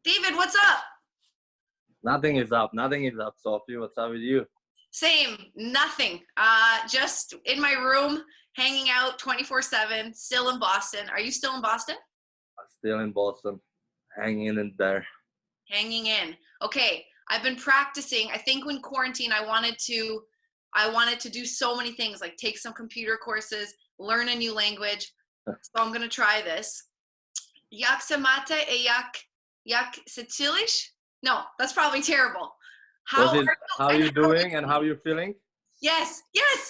David, what's up? Nothing is up. Nothing is up, Sophie. What's up with you? Same, nothing. Just in my room, hanging out 24/7, still in Boston. Are you still in Boston? I'm still in Boston, hanging in there. Hanging in. Okay, I've been practicing. I think when quarantine, I wanted to do so many things, like take some computer courses, learn a new language. So I'm gonna try this. Jak se máte e jak se cíliš? No, that's probably terrible. How are you doing and how you're feeling? Yes.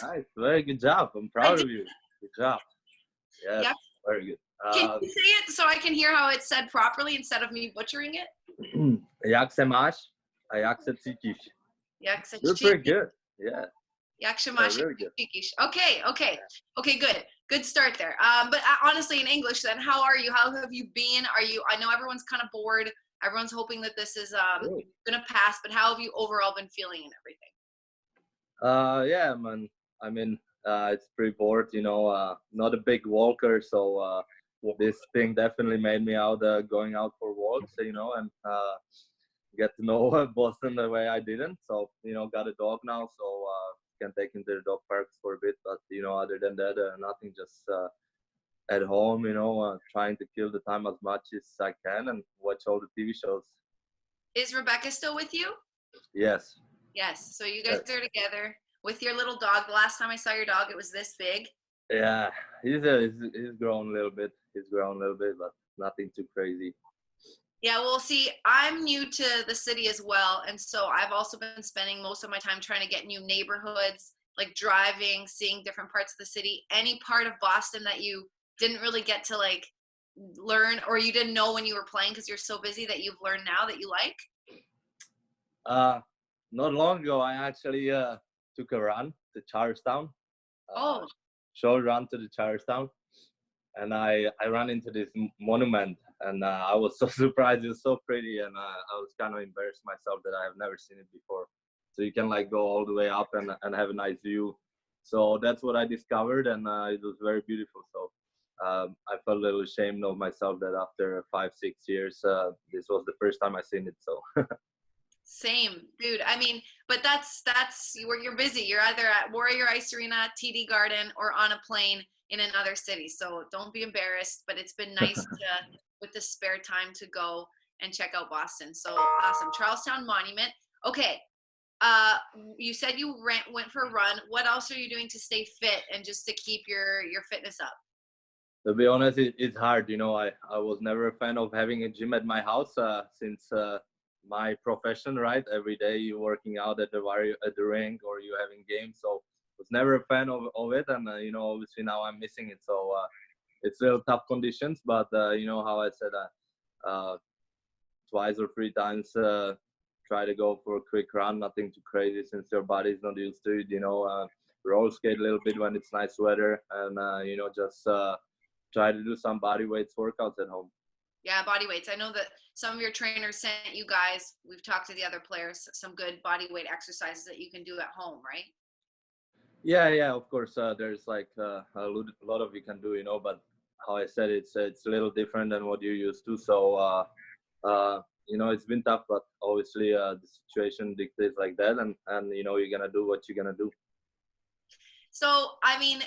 Nice, very good job. I'm proud of you. Good job. Yes, Yep. very good. Can you say it so I can hear how it's said properly instead of me butchering it? Jak se máš a jak se cítíš? Jak se You're pretty good. Yeah. Jak se máš really good. Okay, good start there. But honestly, in English, then, how are you? How have you been? I know everyone's kind of bored. Everyone's hoping that this is gonna pass, but how have you overall been feeling and everything? Yeah, man. I mean, it's pretty bored, not a big walker, so this thing definitely made me out going out for walks, and get to know Boston the way I didn't. So, got a dog now, so can take him to the dog parks for a bit. But, other than that, nothing, just at home, trying to kill the time as much as I can and watch all the TV shows. Is Rebecca still with you? Yes. Yes. So you guys are together with your little dog. The last time I saw your dog, it was this big. Yeah, he's grown a little bit. But nothing too crazy. Yeah, well, see, I'm new to the city as well, and so I've also been spending most of my time trying to get new neighborhoods, like driving, seeing different parts of the city. Any part of Boston that you didn't really get to like learn, or you didn't know when you were playing because you're so busy, that you've learned now that you like? Not long ago, I actually took a run to Charlestown. Short run to the Charlestown, and I ran into this monument, and I was so surprised. It was so pretty, and I was kind of embarrassed myself that I have never seen it before. So you can like go all the way up and have a nice view. So that's what I discovered, and it was very beautiful. So I felt a little ashamed of myself that after 5-6 years, this was the first time I seen it. So. Same, dude. I mean, but that's where you're busy. You're either at Warrior Ice Arena, TD Garden, or on a plane in another city. So don't be embarrassed, but it's been nice with the spare time to go and check out Boston. So awesome. Charlestown Monument. Okay. You said you went for a run. What else are you doing to stay fit and just to keep your fitness up? To be honest, it's hard. I was never a fan of having a gym at my house since my profession, right? Every day you're working out at the rink or you're having games. So was never a fan of it. And, obviously now I'm missing it. So it's real tough conditions. But, how I said, twice or 3 times, try to go for a quick run, nothing too crazy since your body's not used to it, roller skate a little bit when it's nice weather. And, just try to do some body weights workouts at home. Yeah, body weights. I know that some of your trainers sent you guys, we've talked to the other players, some good body weight exercises that you can do at home, right? Yeah, of course. There's like a lot of you can do, but how I said it's a little different than what you're used to. So, it's been tough, but obviously the situation dictates like that. And you're going to do what you're going to do. So, I mean,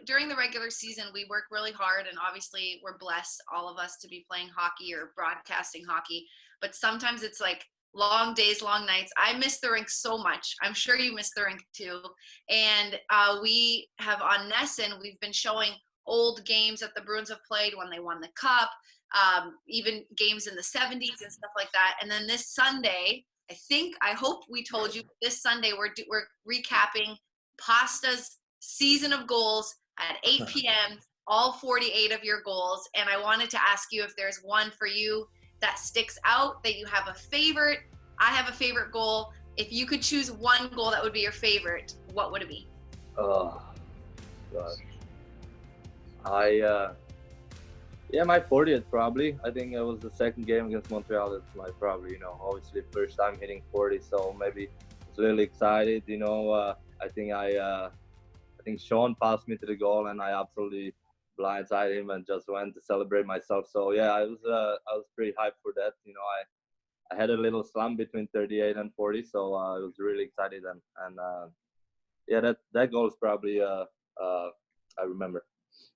during the regular season, we work really hard, and obviously we're blessed, all of us, to be playing hockey or broadcasting hockey. But sometimes it's like long days, long nights. I miss the rink so much. I'm sure you miss the rink too. And we have on NESN, we've been showing old games that the Bruins have played when they won the Cup, even games in the 70s and stuff like that. And then this Sunday, I hope we told you, this Sunday we're recapping Pasta's season of goals at 8 p.m., all 48 of your goals. And I wanted to ask you if there's one for you that sticks out, that you have a favorite. I have a favorite goal. If you could choose one goal that would be your favorite, what would it be? Oh, God. My 40th probably. I think it was the second game against Montreal. That's my probably, obviously first time hitting 40. So maybe it's really excited, I think Sean passed me to the goal, and I absolutely blindside him and just went to celebrate myself. So yeah, I was pretty hyped for that. You know, I had a little slump between 38 and 40, so I was really excited, and yeah, that goal is probably I remember.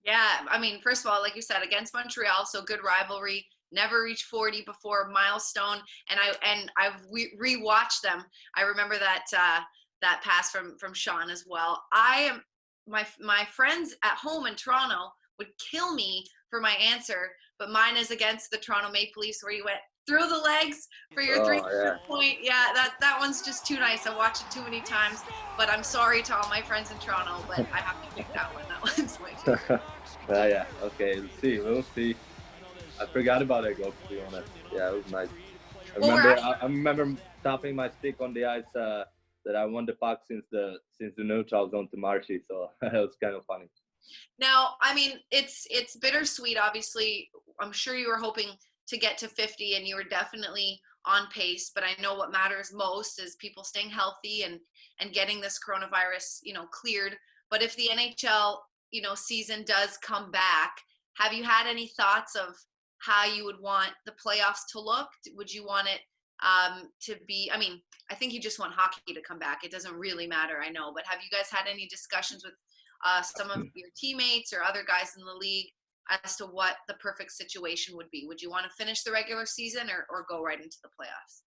Yeah, I mean, first of all, like you said, against Montreal, so good rivalry. Never reached 40 before, milestone, and I've rewatched them. I remember that that pass from Sean as well. I am my friends at home in Toronto would kill me for my answer, but mine is against the Toronto Maple Leafs, where you went through the legs for your point. Yeah, that one's just too nice. I watched it too many times, but I'm sorry to all my friends in Toronto, but I have to pick that one. That one's my favorite. Yeah. Okay. We'll see. I forgot about that goal, to be honest. Yeah, it was nice. I remember tapping my stick on the ice that I won the puck since the neutral zone to Marshy, so it was kind of funny. Now, I mean, it's bittersweet. Obviously, I'm sure you were hoping to get to 50, and you were definitely on pace. But I know what matters most is people staying healthy and getting this coronavirus, cleared. But if the NHL, season does come back, have you had any thoughts of how you would want the playoffs to look? Would you want it to be? I mean, I think you just want hockey to come back. It doesn't really matter, I know. But have you guys had any discussions with some of your teammates or other guys in the league as to what the perfect situation would be? Would you want to finish the regular season or go right into the playoffs?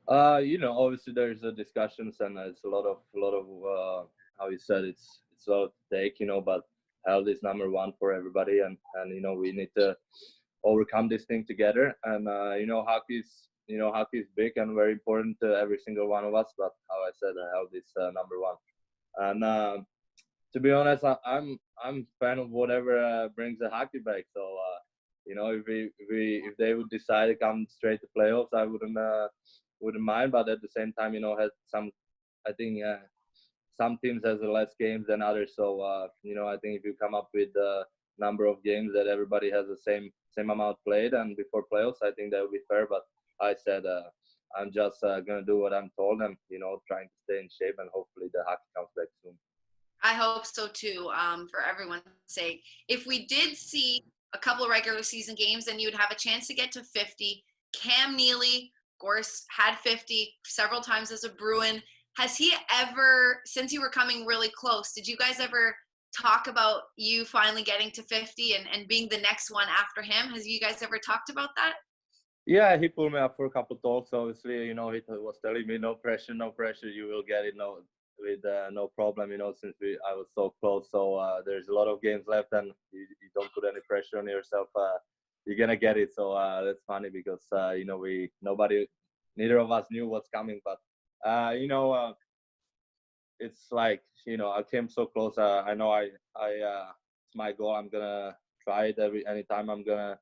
Obviously there's discussions, and it's a lot of how you said, it's a lot to take, but health is number one for everybody, and we need to overcome this thing together. And hockey is big and very important to every single one of us, but how I said, health is number one. And to be honest, I'm fan of whatever brings the hockey back. So if they would decide to come straight to playoffs, I wouldn't mind. But at the same time, has some, I think some teams has less games than others. So I think if you come up with the number of games that everybody has the same amount played and before playoffs, I think that would be fair. But I said I'm just gonna do what I'm told, and trying to stay in shape, and hopefully the hockey comes back soon. I hope so too, for everyone's sake. If we did see a couple of regular season games, then you'd have a chance to get to 50. Cam Neely, of course, had 50 several times as a Bruin. Has he ever, since you were coming really close, did you guys ever talk about you finally getting to 50 and being the next one after him? Has you guys ever talked about that? Yeah, he pulled me up for a couple of talks. Obviously, he was telling me no pressure, you will get it, with no problem, since I was so close. So there's a lot of games left, and you don't put any pressure on yourself. You're gonna get it. So that's funny because neither of us knew what's coming, but it's like I came so close. I know it's my goal. I'm gonna try it anytime I'm gonna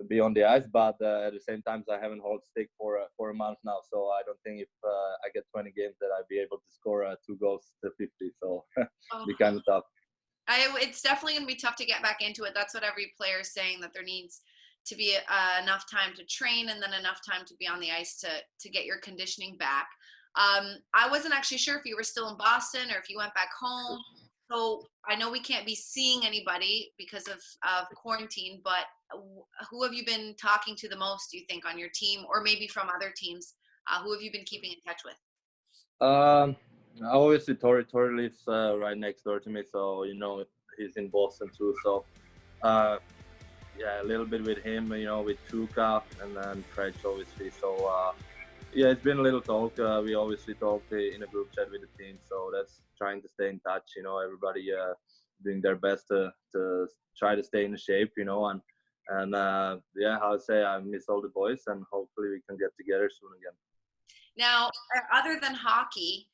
be on the ice, but at the same time I haven't held stick for a month now, so I don't think if I get 20 games that I'd be able to score 2 goals to 50. So be kind of tough. It's definitely going to be tough to get back into it. That's what every player is saying, that there needs to be enough time to train and then enough time to be on the ice to get your conditioning back. I wasn't actually sure if you were still in Boston or if you went back home. So I know we can't be seeing anybody because of quarantine, but who have you been talking to the most, do you think, on your team or maybe from other teams? Who have you been keeping in touch with? Obviously Tori lives right next door to me, so he's in Boston too. So yeah, a little bit with him, with Tuka, and then Fred obviously. So yeah, it's been a little talk. We obviously talked in a group chat with the team, so that's trying to stay in touch. Everybody doing their best to try to stay in shape. And yeah, I'll say I miss all the boys, and hopefully we can get together soon again. Now, other than hockey,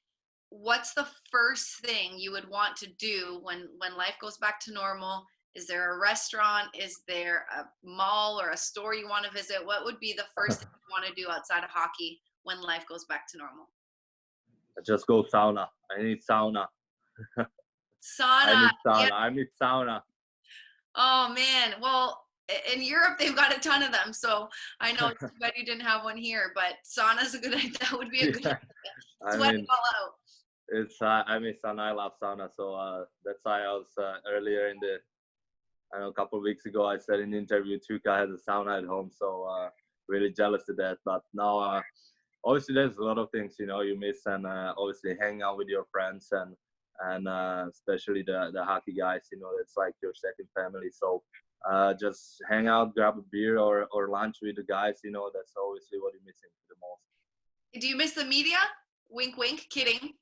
what's the first thing you would want to do when life goes back to normal? Is there a restaurant? Is there a mall or a store you want to visit? What would be the first thing you want to do outside of hockey when life goes back to normal? Just go sauna. I need sauna. Sauna. I need sauna. Oh man. Well, in Europe they've got a ton of them, so I know it's too bad you didn't have one here. But sauna's a good idea. That would be a good idea. Sweat it all out. It's I miss sauna. I love sauna. So that's why I was earlier I know a couple of weeks ago I said in the interview Tuka has a sauna at home, so really jealous of that. But now obviously there's a lot of things you miss, and obviously hang out with your friends and especially the hockey guys. It's like your second family. So just hang out, grab a beer or lunch with the guys. That's obviously what you're missing the most. Do you miss the media? Wink, wink. Kidding.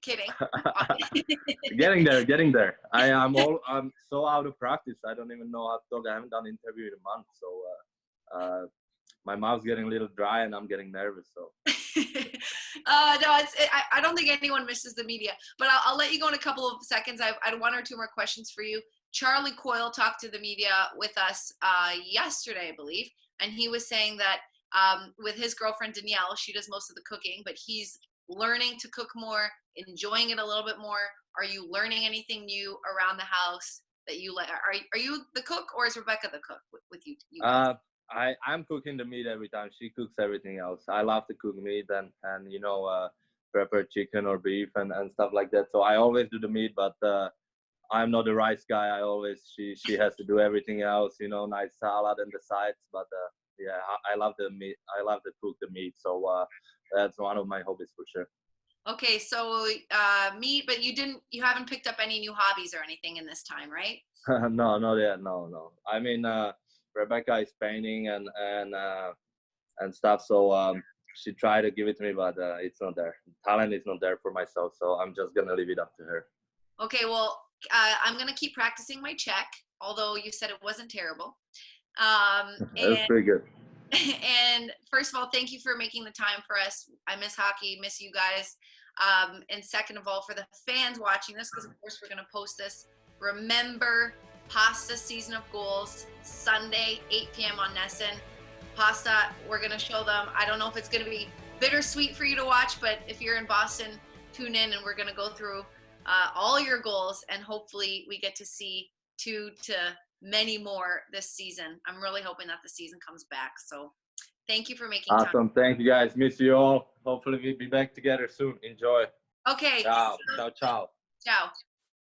Getting there. I'm so out of practice. I don't even know how to talk. I haven't done an interview in a month, so my mouth's getting a little dry and I'm getting nervous. So no, I don't think anyone misses the media, but I'll let you go in a couple of seconds. I had one or two more questions for you. Charlie Coyle talked to the media with us yesterday, I believe, and he was saying that with his girlfriend Danielle, she does most of the cooking, but he's learning to cook more, enjoying it a little bit more. Are you learning anything new around the house that you like? Are you the cook, or is Rebecca the cook with you guys? I'm cooking the meat every time. She cooks everything else. I love to cook meat and prepare chicken or beef and stuff like that. So I always do the meat, but I'm not the rice guy. She has to do everything else, nice salad and the sides. But yeah, I love the meat. I love to cook the meat. So that's one of my hobbies for sure. Okay, so meat, but you haven't picked up any new hobbies or anything in this time, right? No, not yet. No. I mean, Rebecca is painting and stuff. So she tried to give it to me, but it's not there. Talent is not there for myself. So I'm just gonna leave it up to her. Okay, well, I'm gonna keep practicing my Czech, although you said it wasn't terrible. That's pretty good. And first of all, thank you for making the time for us. I miss hockey, miss you guys. And second of all, for the fans watching this, because of course we're going to post this, remember Pasta Season of Goals, Sunday, 8 p.m. on NESN. Pasta, we're going to show them. I don't know if it's going to be bittersweet for you to watch, but if you're in Boston, tune in and we're going to go through all your goals, and hopefully we get to see 2 to many more this season. I'm really hoping that the season comes back. So thank you for making time. Awesome. Thank you guys. Miss you all. Hopefully we'll be back together soon. Enjoy. Okay. Ciao. Ciao. Ciao.